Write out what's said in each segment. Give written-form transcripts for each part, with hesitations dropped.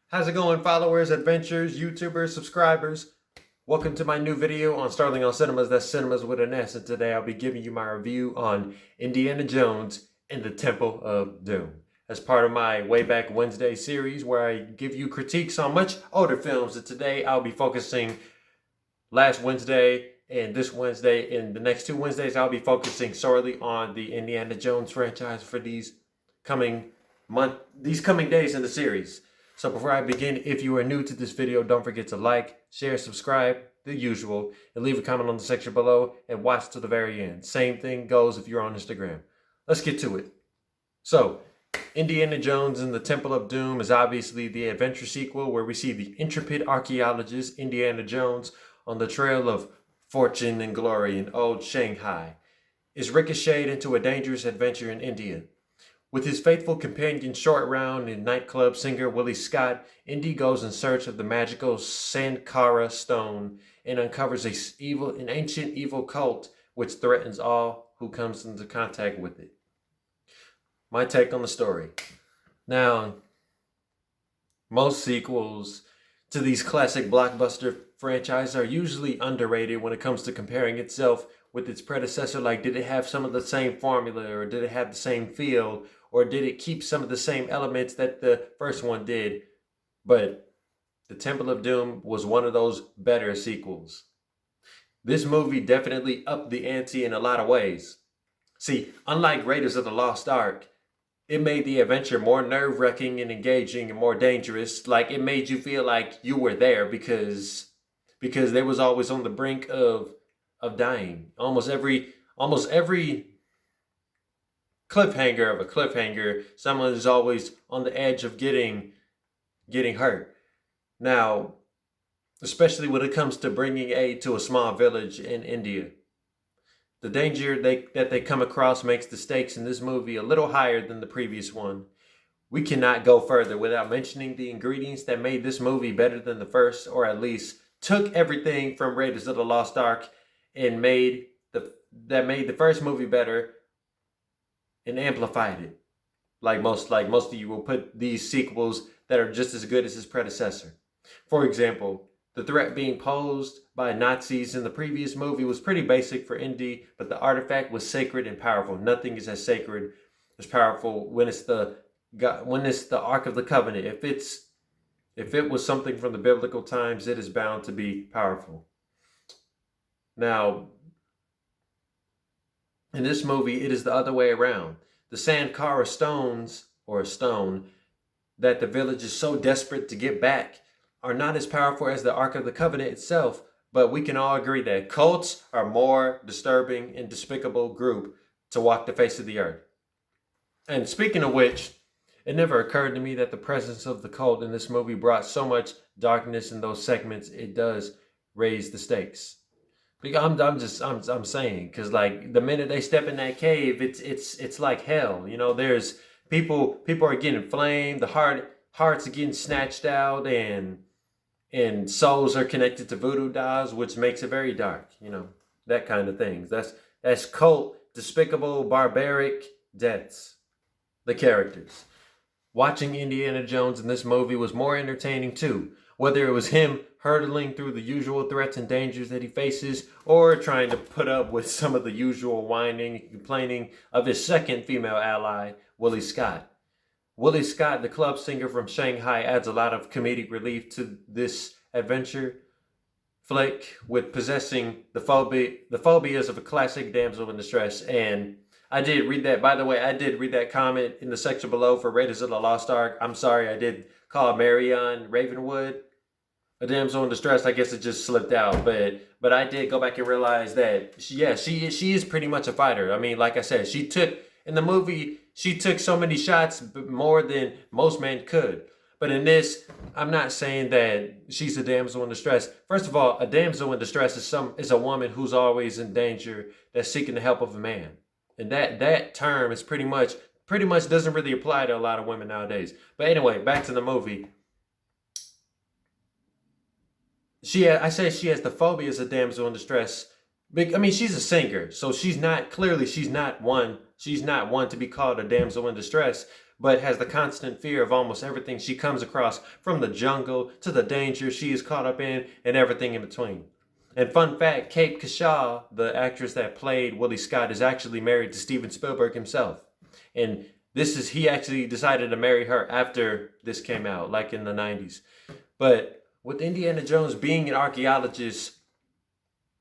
How's it going, followers, adventurers, YouTubers, subscribers? Welcome to my new video on Starling on Cinemas. That's Cinemas with an S. And today I'll be giving you my review on Indiana Jones and the Temple of Doom. As part of my Way Back Wednesday series where I give you critiques on much older films. And today I'll be focusing last Wednesday and this Wednesday. And the next two Wednesdays I'll be focusing solely on the Indiana Jones franchise for these coming days in the series. So before I begin, if you are new to this video, don't forget to like, share, subscribe, the usual, and leave a comment on the section below and watch to the very end. Same thing goes if you're on Instagram. Let's get to it. So, Indiana Jones and the Temple of Doom is obviously the adventure sequel where we see the intrepid archaeologist Indiana Jones on the trail of fortune and glory in old Shanghai, is ricocheted into a dangerous adventure in India. With his faithful companion Short Round and nightclub singer Willie Scott, Indy goes in search of the magical Sankara stone and uncovers an ancient evil cult which threatens all who comes into contact with it. My take on the story. Now, most sequels to these classic blockbuster franchises are usually underrated when it comes to comparing itself with its predecessor. Like, did it have some of the same formula, or did it have the same feel, or did it keep some of the same elements that the first one did? But the Temple of Doom was one of those better sequels. This movie definitely upped the ante in a lot of ways. See, unlike Raiders of the Lost Ark, it made the adventure more nerve-wracking and engaging and more dangerous. Like, it made you feel like you were there because they was always on the brink of dying. Almost every cliffhanger of a cliffhanger, someone is always on the edge of getting hurt. Now, especially when it comes to bringing aid to a small village in India, the danger that they come across makes the stakes in this movie a little higher than the previous one. We cannot go further without mentioning the ingredients that made this movie better than the first, or at least took everything from Raiders of the Lost Ark and made the first movie better and amplified it. Like most of you will put these sequels that are just as good as its predecessor. For example, the threat being posed by Nazis in the previous movie was pretty basic for Indy, but the artifact was sacred and powerful. Nothing is as sacred as powerful when it's the Ark of the Covenant. If it was something from the biblical times, it is bound to be powerful. Now, in this movie, it is the other way around. The Sankara stones, or a stone, that the village is so desperate to get back are not as powerful as the Ark of the Covenant itself, but we can all agree that cults are more disturbing and despicable group to walk the face of the earth. And speaking of which, it never occurred to me that the presence of the cult in this movie brought so much darkness in those segments. It does raise the stakes. Because I'm saying, because like the minute they step in that cave, it's like hell. You know, there's people are getting flamed, the hearts are getting snatched out, and souls are connected to voodoo dolls, which makes it very dark. You know, that kind of things. That's cult, despicable, barbaric deaths. The characters. Watching Indiana Jones in this movie was more entertaining too. Whether it was him hurtling through the usual threats and dangers that he faces, or trying to put up with some of the usual whining and complaining of his second female ally, Willie Scott. Willie Scott, the club singer from Shanghai, adds a lot of comedic relief to this adventure flick with possessing the phobias of a classic damsel in distress. And I did read that, by the way, I did read that comment in the section below for Raiders of the Lost Ark. I'm sorry, I did call Marion Ravenwood a damsel in distress. I guess it just slipped out, but I did go back and realize that she is pretty much a fighter. I mean, like I said, in the movie she took so many shots, more than most men could. But in this, I'm not saying that she's a damsel in distress. First of all, a damsel in distress is a woman who's always in danger, that's seeking the help of a man. And that term is pretty much doesn't really apply to a lot of women nowadays. But anyway, back to the movie. I say she has the phobias of damsel in distress. I mean, she's a singer, so she's not one to be called a damsel in distress. but has the constant fear of almost everything she comes across, from the jungle to the danger she is caught up in and everything in between. And fun fact, Kate Capshaw, the actress that played Willie Scott, is actually married to Steven Spielberg himself. And he actually decided to marry her after this came out, like in the 90s. But with Indiana Jones being an archaeologist,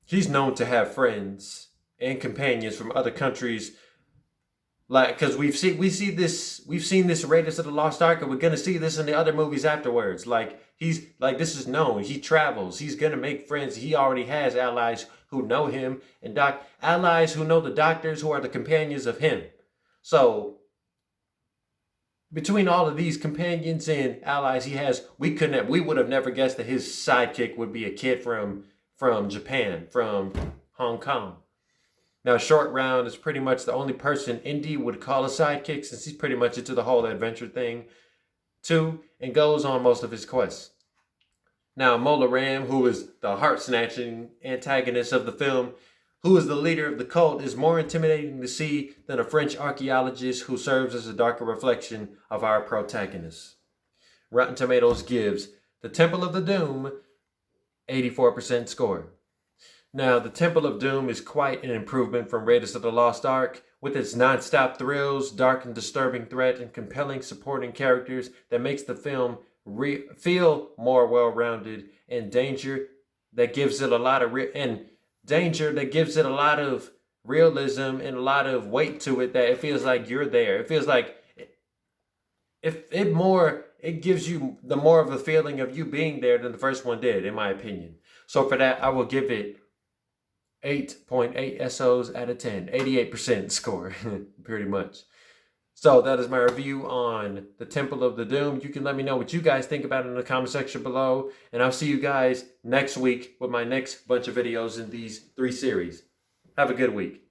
he's known to have friends and companions from other countries. Like, because we've seen this Raiders of the Lost Ark, and we're gonna see this in the other movies afterwards. Like, this is known. He travels. He's gonna make friends. He already has allies who know him, and allies who know the doctors, who are the companions of him. So between all of these companions and allies he has, we would have never guessed that his sidekick would be a kid from Japan, from Hong Kong. Now, Short Round is pretty much the only person Indy would call a sidekick, since he's pretty much into the whole adventure thing too, and goes on most of his quests. Now, Mola Ram, who is the heart-snatching antagonist of the film, who is the leader of the cult, is more intimidating to see than a French archaeologist who serves as a darker reflection of our protagonist. Rotten Tomatoes gives The Temple of the Doom 84% score. Now, The Temple of Doom is quite an improvement from Raiders of the Lost Ark, with its non-stop thrills, dark and disturbing threat, and compelling supporting characters that makes the film feel more well-rounded, and danger that gives it a lot of realism and a lot of weight to it, that it feels like you're there. It feels like it gives you the more of a feeling of you being there than the first one did, in my opinion. So for that, I will give it 8.8 SOs out of 10, 88% score, pretty much. So that is my review on The Temple of the Doom. You can let me know what you guys think about it in the comment section below. And I'll see you guys next week with my next bunch of videos in these 3 series. Have a good week.